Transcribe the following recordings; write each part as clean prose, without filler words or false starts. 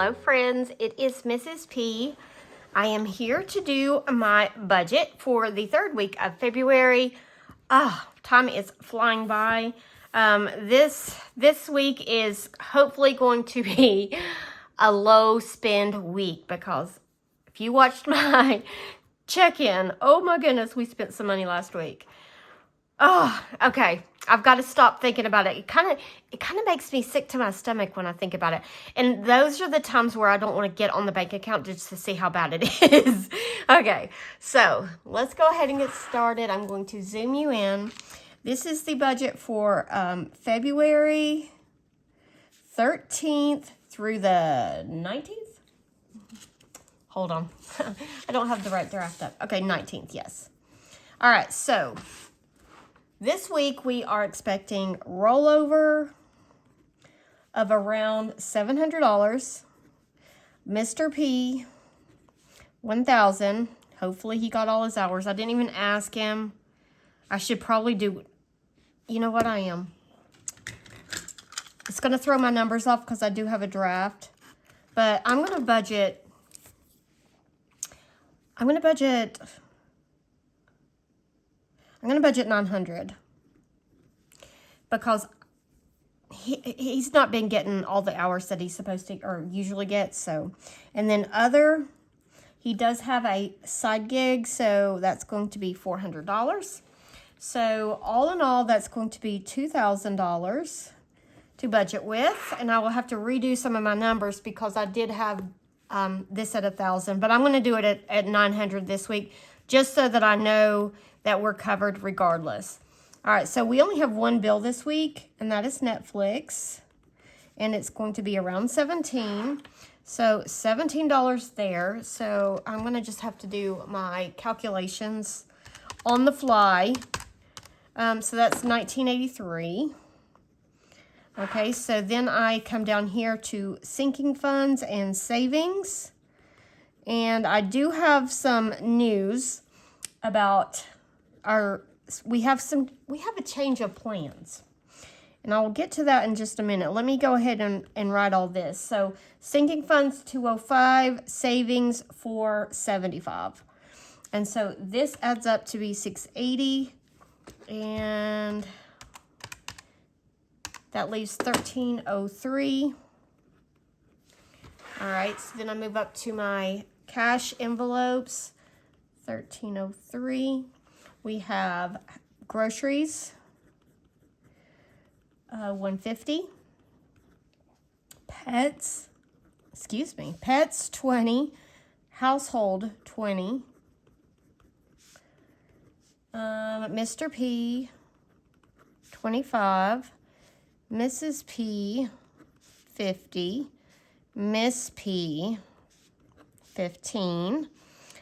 Hello friends, it is Mrs. P. I am here to do my budget for the third week of February. Time is flying by. This week is hopefully going to be a low spend week because if you watched my check-in, oh my goodness, we spent some money last week. Oh, okay. I've got to stop thinking about it. It kind of makes me sick to my stomach when I think about it. And those are the times where I don't want to get on the bank account just to see how bad it is. Okay, so let's go ahead and get started. I'm going to zoom you in. This is the budget for February 13th through the 19th. Hold on. I don't have the right draft up. Okay, 19th, yes. All right, so this week, we are expecting rollover of around $700. Mr. P, $1,000. Hopefully, he got all his hours. I didn't even ask him. I should probably do, you know what I am. It's going to throw my numbers off because I do have a draft. But I'm going to budget 900 because he's not been getting all the hours that he's supposed to or usually gets. So, and then he does have a side gig, so that's going to be $400. So all in all, that's going to be $2,000 to budget with, and I will have to redo some of my numbers because I did have this at 1,000, but I'm going to do it at 900 this week just so that I know that we're covered regardless. All right, so we only have one bill this week, and that is Netflix, and it's going to be around $17. So $17 there. So I'm going to just have to do my calculations on the fly. So that's $19.83. Okay, so then I come down here to sinking funds and savings, and I do have some news about we have a change of plans, and I will get to that in just a minute. Let me go ahead and write all this. So sinking funds 205, savings 475, and so this adds up to be 680, and that leaves 1303. All right, so then I move up to my cash envelopes. 1303. We have groceries, 150. Pets 20. Household 20. Mr. P 25. Mrs. P 50. Miss P 15.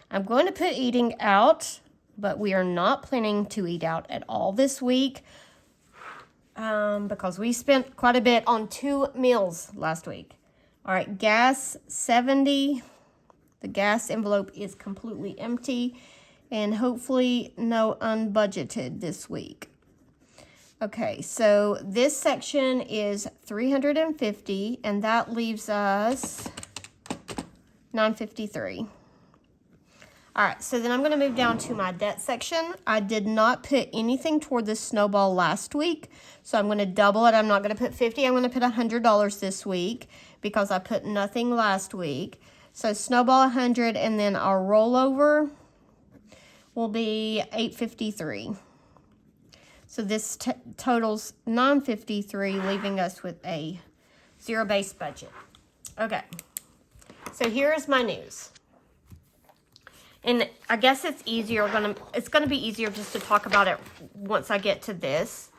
I'm going to put eating out, but we are not planning to eat out at all this week because we spent quite a bit on 2 meals last week. All right, gas 70. The gas envelope is completely empty, and hopefully no unbudgeted this week. Okay, so this section is 350, and that leaves us 953. All right, so then I'm going to move down to my debt section. I did not put anything toward this snowball last week, so I'm going to double it. I'm not going to put 50. I'm going to put $100 this week because I put nothing last week. So snowball 100, and then our rollover will be 853. So this totals 953, leaving us with a zero-based budget. Okay, so here is my news. And I guess it's gonna be easier just to talk about it once I get to this.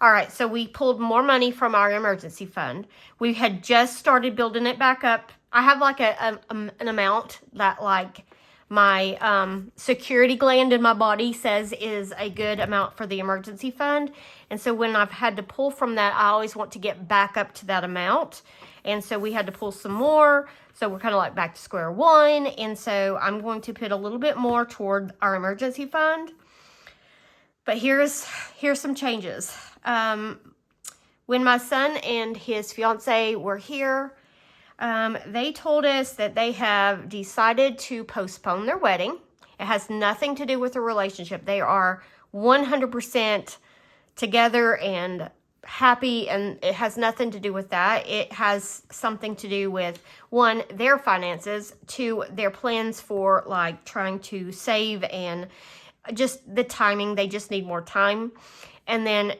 All right, so we pulled more money from our emergency fund. We had just started building it back up. I have like an amount that like my security gland in my body says is a good amount for the emergency fund. And so when I've had to pull from that, I always want to get back up to that amount. And so we had to pull some more. So we're kind of like back to square one. And so I'm going to put a little bit more toward our emergency fund. But here's some changes. When my son and his fiance were here, They told us that they have decided to postpone their wedding. It has nothing to do with a relationship. They are 100% together and happy, and it has nothing to do with that. It has something to do with, one, their finances, two, their plans for like trying to save, and just the timing. They just need more time. And then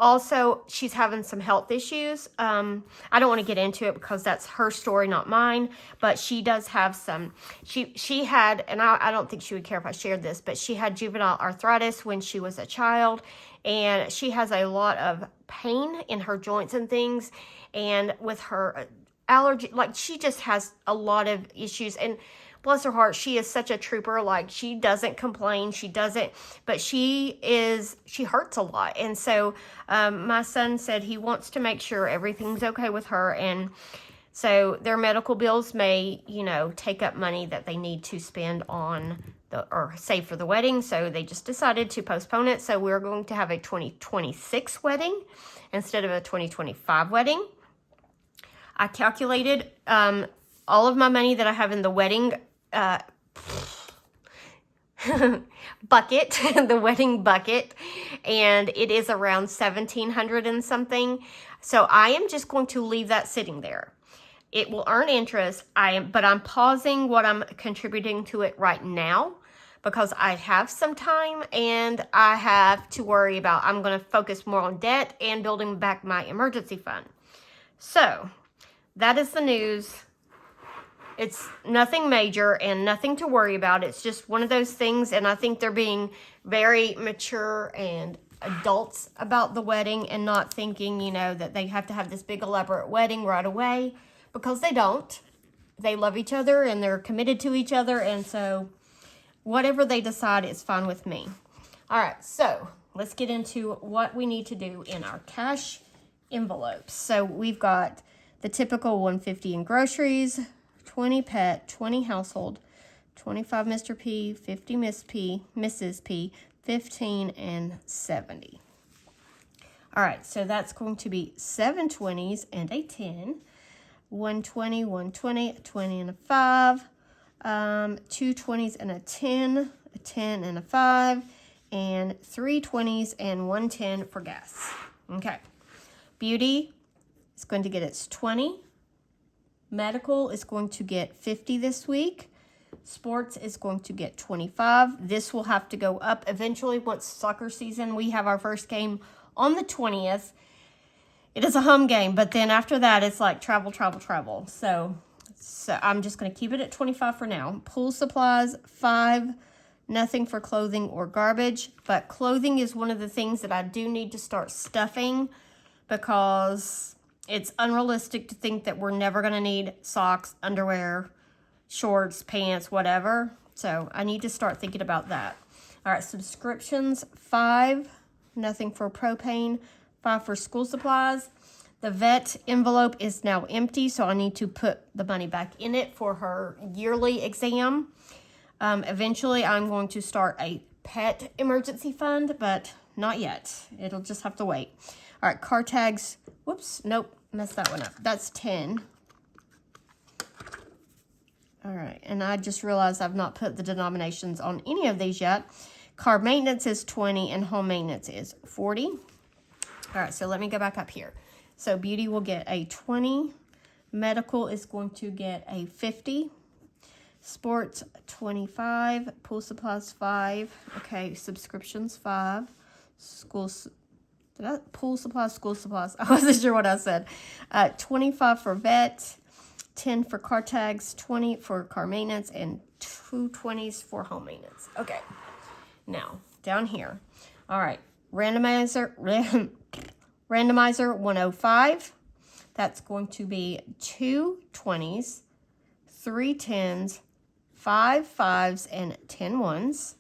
also, she's having some health issues. I don't want to get into it because that's her story, not mine. But she does have some. She had, and I don't think she would care if I shared this, but she had juvenile arthritis when she was a child, and she has a lot of pain in her joints and things, and with her allergy, like she just has a lot of issues. And bless her heart, she is such a trooper. Like, she doesn't complain. She doesn't, but she hurts a lot. And so my son said he wants to make sure everything's okay with her. And so their medical bills may, take up money that they need to spend on or save for the wedding. So they just decided to postpone it. So we're going to have a 2026 wedding instead of a 2025 wedding. I calculated all of my money that I have in the wedding bucket, the wedding bucket, and it is around $1,700 and something. So I am just going to leave that sitting there. It will earn interest. But I'm pausing what I'm contributing to it right now because I have some time and I have to worry about, I'm going to focus more on debt and building back my emergency fund. So that is the news. It's nothing major and nothing to worry about. It's just one of those things, and I think they're being very mature and adults about the wedding and not thinking, that they have to have this big elaborate wedding right away, because they don't. They love each other and they're committed to each other, and so whatever they decide is fine with me. All right, so let's get into what we need to do in our cash envelopes. So we've got the typical $150 in groceries, 20 pet, 20 household, 25 Mr. P, 50 Miss P, Mrs. P, 15, and 70. All right, so that's going to be 7 20s and a 10, 120, 120, a 20 and a 5, 2 20s and a 10 and a 5, and 3 20s and 1 10 for gas. Okay. Beauty is going to get its 20. Medical is going to get 50 this week. Sports is going to get 25. This will have to go up eventually once soccer season. We have our first game on the 20th. It is a home game, but then after that, it's like travel. So I'm just going to keep it at 25 for now. Pool supplies, 5. Nothing for clothing or garbage, but clothing is one of the things that I do need to start stuffing because it's unrealistic to think that we're never going to need socks, underwear, shorts, pants, whatever. So I need to start thinking about that. All right, subscriptions, 5. Nothing for propane, 5 for school supplies. The vet envelope is now empty, so I need to put the money back in it for her yearly exam. Eventually, I'm going to start a pet emergency fund, but not yet. It'll just have to wait. All right, car tags. Whoops, nope. Messed that one up. That's 10. All right, and I just realized I've not put the denominations on any of these yet. Car maintenance is 20 and home maintenance is 40. All right, so let me go back up here. So beauty will get a 20. Medical is going to get a 50. Sports, 25. Pool supplies, 5. Okay, subscriptions, 5. Pool supplies, school supplies. I wasn't sure what I said. 25 for vet, 10 for car tags, 20 for car maintenance, and 2 20s for home maintenance. Okay. Now, down here. All right. Randomizer 105. That's going to be 2 20s, 3 10s, 5 5s, and 10 1s.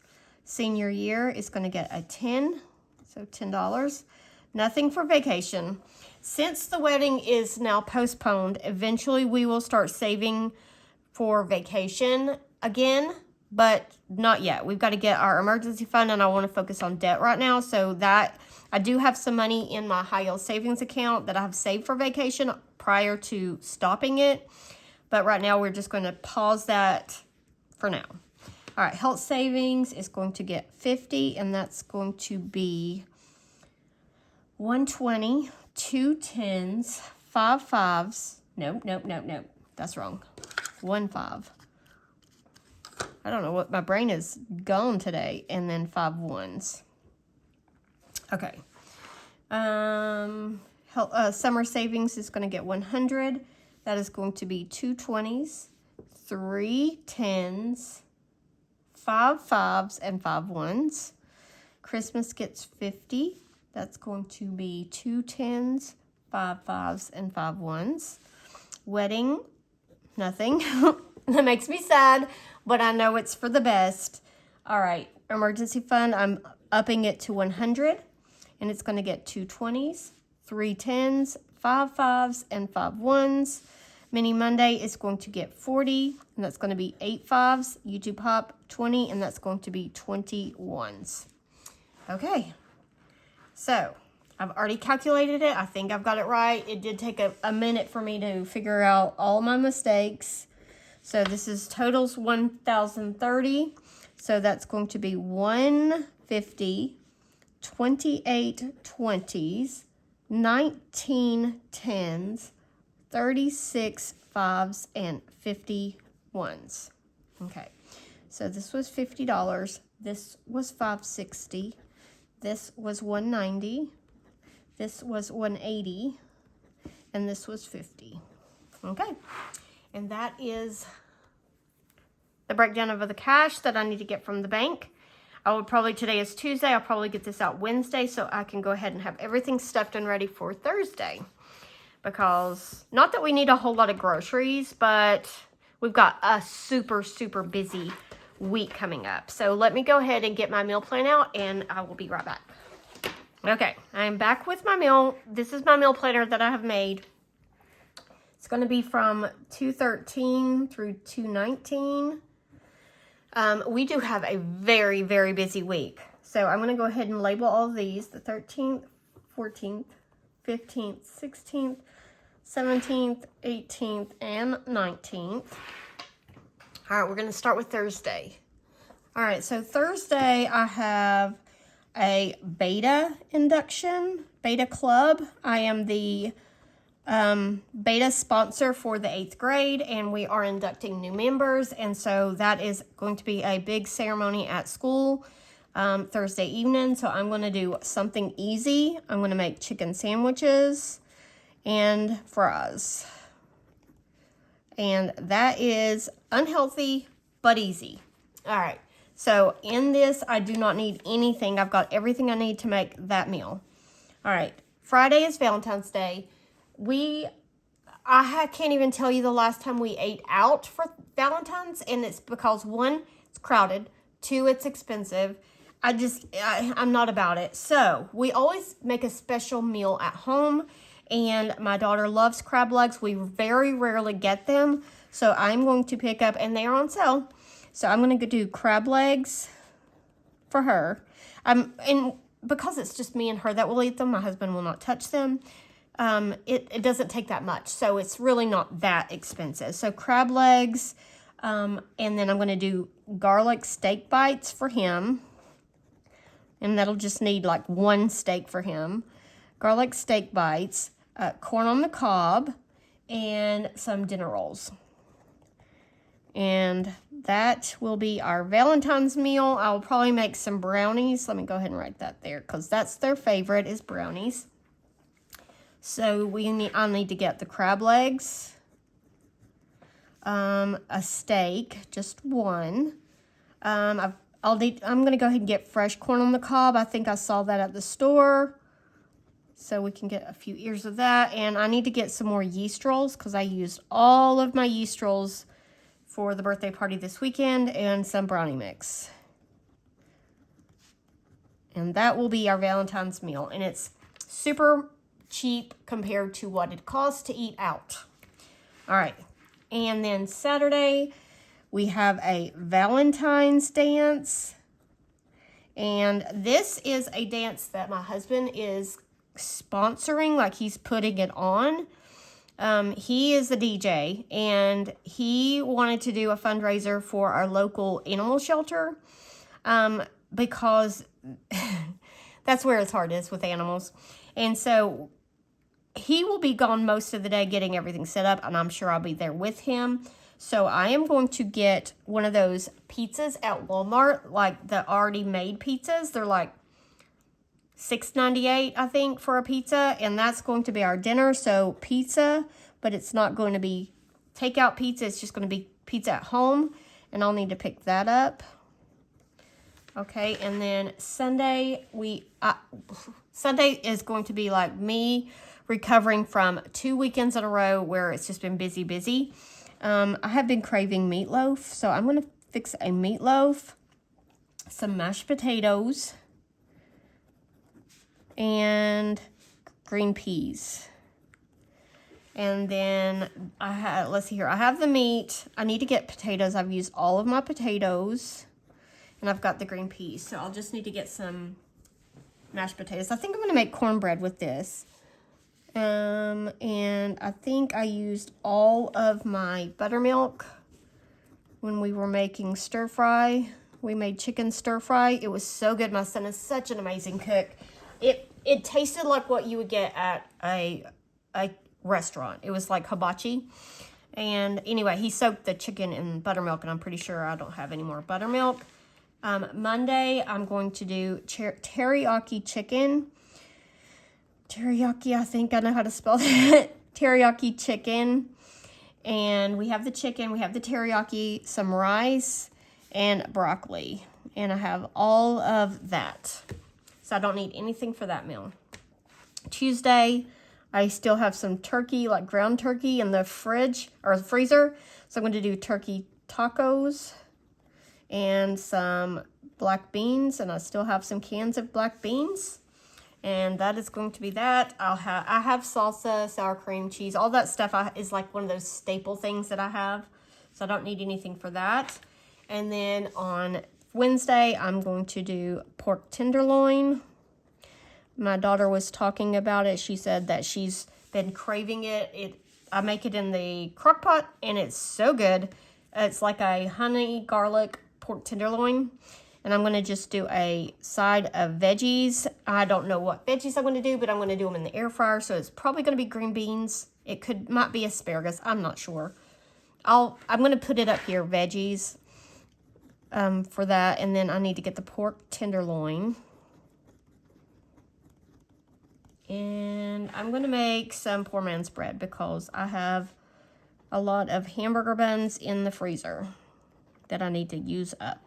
Senior year is going to get a 10, so $10. Nothing for vacation. Since the wedding is now postponed, eventually we will start saving for vacation again, but not yet. We've got to get our emergency fund, and I want to focus on debt right now. So that I do have some money in my high yield savings account that I have saved for vacation prior to stopping it. But right now we're just going to pause that for now. All right, health savings is going to get 50, and that's going to be 120, 2 10s, 5 5s. Nope. That's wrong. 1 5. I don't know what, my brain is gone today. And then 5 1s. Okay. Summer savings is going to get 100. That is going to be 2 20s, 3 10s, 5 5s, and 5 1s. Christmas gets 50. That's going to be 2 10s, 5 5s, and 5 1s. Wedding, nothing. That makes me sad, but I know it's for the best. All right, emergency fund, I'm upping it to 100, and it's going to get 2 20s, 3 10s, 5 5s, and 5 1s. Mini Monday is going to get 40, and that's going to be 8 5s. YouTube Pop, 20, and that's going to be 20 1s. Okay, so I've already calculated it. I think I've got it right. It did take a minute for me to figure out all my mistakes. So this is totals 1,030. So that's going to be 150, 28 20s, 19 10s, 36 5s, and 50 1s. Okay, so this was $50. This was $560. This was $190. This was $180. And this was $50. Okay, and that is the breakdown of the cash that I need to get from the bank. I will probably, today is Tuesday, I'll probably get this out Wednesday so I can go ahead and have everything stuffed and ready for Thursday. Because, not that we need a whole lot of groceries, but we've got a super, super busy week coming up. So let me go ahead and get my meal plan out, and I will be right back. Okay, I'm back with my meal. This is my meal planner that I have made. It's going to be from 2/13 through 2/19. We do have a very, very busy week. So I'm going to go ahead and label all of these. The 13th, 14th, 15th, 16th, 17th, 18th, and 19th. All right, we're going to start with Thursday. All right, so Thursday I have a beta induction, beta club. I am the beta sponsor for the 8th grade, and we are inducting new members. And so that is going to be a big ceremony at school Thursday evening. So I'm going to do something easy. I'm going to make chicken sandwiches and fries. And that is unhealthy, but easy. All right. So in this, I do not need anything. I've got everything I need to make that meal. All right. Friday is Valentine's Day. I can't even tell you the last time we ate out for Valentine's. And it's because, 1, it's crowded. 2, it's expensive. I'm not about it. So we always make a special meal at home. And my daughter loves crab legs. We very rarely get them. So I'm going to pick up, and they are on sale. So I'm going to do crab legs for her. And because it's just me and her that will eat them, my husband will not touch them. It doesn't take that much. So it's really not that expensive. So crab legs, and then I'm going to do garlic steak bites for him. And that'll just need like 1 steak for him. Garlic steak bites. Corn on the cob, and some dinner rolls. And that will be our Valentine's meal. I'll probably make some brownies. Let me go ahead and write that there, because that's their favorite, is brownies. So I need to get the crab legs, a steak, just 1. I'm going to go ahead and get fresh corn on the cob. I think I saw that at the store. So we can get a few ears of that. And I need to get some more yeast rolls, because I used all of my yeast rolls for the birthday party this weekend, and some brownie mix. And that will be our Valentine's meal. And it's super cheap compared to what it costs to eat out. All right. And then Saturday, we have a Valentine's dance. And this is a dance that my husband is sponsoring, like he's putting it on. He is the DJ, and he wanted to do a fundraiser for our local animal shelter, because that's where his heart is with animals. And so he will be gone most of the day getting everything set up, and I'm sure I'll be there with him. So I am going to get one of those pizzas at Walmart, like the already made pizzas. They're like $6.98, I think, for a pizza, and that's going to be our dinner. So pizza, but it's not going to be takeout pizza. It's just going to be pizza at home, and I'll need to pick that up. Okay, and then Sunday, Sunday is going to be like me recovering from 2 weekends in a row where it's just been busy. I have been craving meatloaf, so I'm going to fix a meatloaf, some mashed potatoes, and green peas. And then let's see here. I have the meat. I need to get potatoes. I've used all of my potatoes, and I've got the green peas. So I'll just need to get some mashed potatoes. I think I'm going to make cornbread with this. And I think I used all of my buttermilk when we were making stir fry. We made chicken stir fry. It was so good. My son is such an amazing cook. It tasted like what you would get at a restaurant. It was like hibachi. And anyway, he soaked the chicken in buttermilk, and I'm pretty sure I don't have any more buttermilk. Monday, I'm going to do teriyaki chicken. Teriyaki, I think I know how to spell that. Teriyaki chicken. And we have the chicken, we have the teriyaki, some rice, and broccoli. And I have all of that. So I don't need anything for that meal. Tuesday, I still have some turkey, like ground turkey in the fridge or the freezer. So I'm going to do turkey tacos and some black beans. And I still have some cans of black beans. And that is going to be that. I have salsa, sour cream, cheese. All that stuff is like one of those staple things that I have. So I don't need anything for that. And then on Wednesday, I'm going to do pork tenderloin. My daughter was talking about it. She said that she's been craving it. I make it in the crock pot, and it's so good. It's like a honey garlic pork tenderloin. And I'm going to just do a side of veggies. I don't know what veggies I'm going to do, but I'm going to do them in the air fryer. So it's probably going to be green beans. It might be asparagus. I'm not sure. I'm going to put it up here, veggies, for that. And then I need to get the pork tenderloin. And I'm going to make some poor man's bread because I have a lot of hamburger buns in the freezer that I need to use up.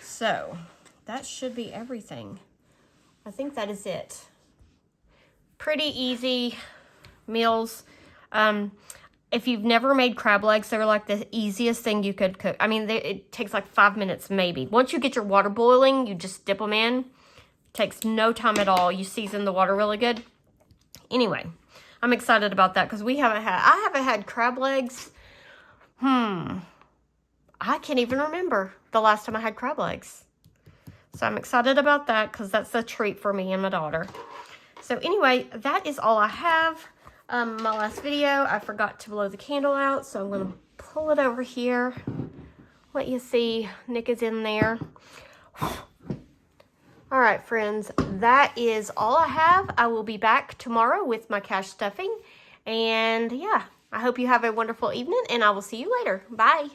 So that should be everything. I think that is it. Pretty easy meals. If you've never made crab legs, they're like the easiest thing you could cook. I mean, it takes like 5 minutes maybe. Once you get your water boiling, you just dip them in. Takes no time at all. You season the water really good. Anyway, I'm excited about that because I haven't had crab legs. I can't even remember the last time I had crab legs. So I'm excited about that because that's a treat for me and my daughter. So anyway, that is all I have. My last video, I forgot to blow the candle out, so I'm going to pull it over here. Let you see Nick is in there. All right, friends, that is all I have. I will be back tomorrow with my cash stuffing. And yeah, I hope you have a wonderful evening, and I will see you later. Bye.